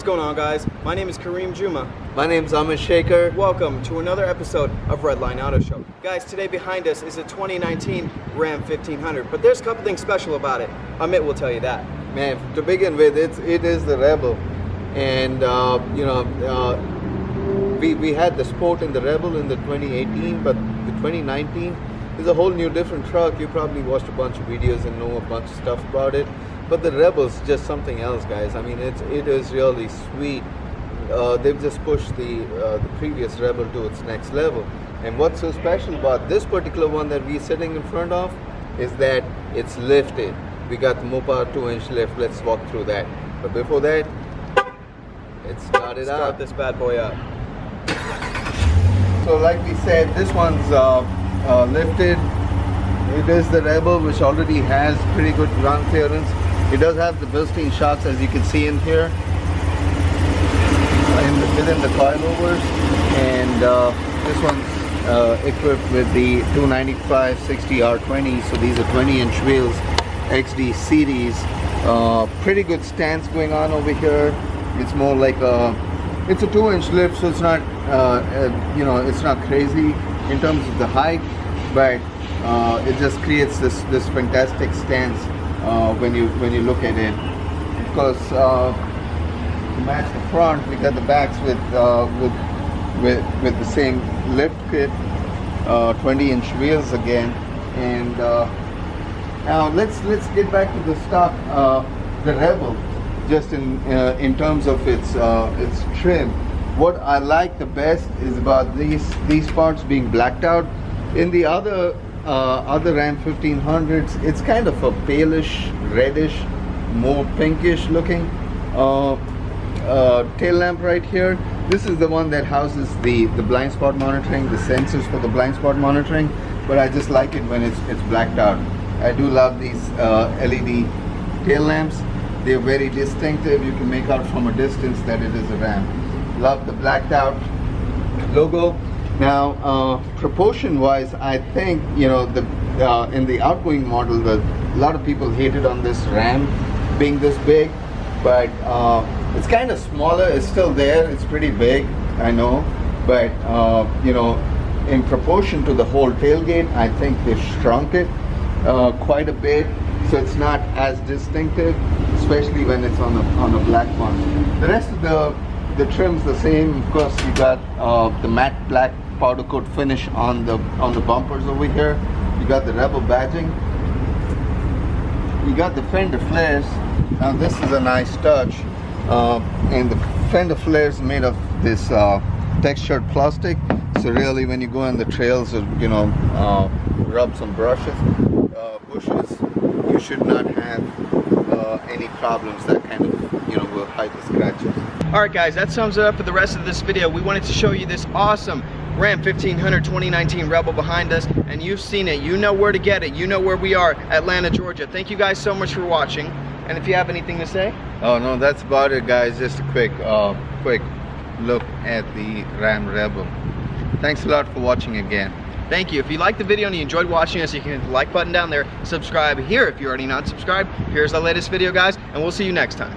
going on, guys? My name is Kareem Juma. My name's Amish Shaker. Welcome to another episode of Redline Auto Show. Guys, today behind us is a 2019 Ram 1500, but there's a couple things special about it. Amit will tell you that. Man, to begin with, it is the Rebel, and we had the Sport and the Rebel in the 2018, but the 2019 is a whole new different truck. You probably watched a bunch of videos and know a bunch of stuff about it, but the Rebel's just something else, guys. I mean, it is really sweet. They've just pushed the previous Rebel to its next level. And what's so special about this particular one that we're sitting in front of is that it's lifted. We got the Mopar 2-inch lift. Let's walk through that. But before that, let's start it up. Start this bad boy up. So like we said, this one's lifted. It is the Rebel, which already has pretty good ground clearance. It does have the built-in shocks, as you can see in here, within the coilovers, and this one's equipped with the 295/60 R20. So these are 20-inch wheels, XD series. Pretty good stance going on over here. It's more like it's a 2-inch lift, so it's not it's not crazy in terms of the height, but it just creates this fantastic stance when you look at it. Of course, to match the front, we got the backs with the same lift kit, 20-inch wheels again. And now let's get back to the stock, the Rebel, just in terms of its trim. What I like the best is about these parts being blacked out. In the other Ram 1500s, it's kind of a palish, reddish, more pinkish looking tail lamp right here. This is the one that houses the blind spot monitoring, the sensors for the blind spot monitoring, but I just like it when it's blacked out. I do love these LED tail lamps. They're very distinctive. You can make out from a distance that it is a Ram. Love the blacked out logo. Now, proportion wise, I think, in the outgoing model, a lot of people hated on this Ram being this big, but it's kind of smaller. It's still there. It's pretty big, I know, but in proportion to the whole tailgate, I think they've shrunk it quite a bit, so it's not as distinctive, especially when it's on a black one. The rest of the trim's the same. Of course, you got the matte black powder coat finish on the bumpers over here. You got the Rebel badging. You got the fender flares. Now this is a nice touch, and the fender flares made of this textured plastic. So really, when you go on the trails or rub some bushes, you should not have any problems that kind of will hide the scratches. Alright guys, that sums it up for the rest of this video. We wanted to show you this awesome Ram 1500 2019 Rebel behind us, and you've seen it. You know where to get it. You know where we are, Atlanta, Georgia. Thank you guys so much for watching, and if you have anything to say? Oh no, that's about it, guys. Just a quick look at the Ram Rebel. Thanks a lot for watching again. Thank you. If you liked the video and you enjoyed watching us, you can hit the like button down there, subscribe here if you're already not subscribed. Here's the latest video, guys, and we'll see you next time.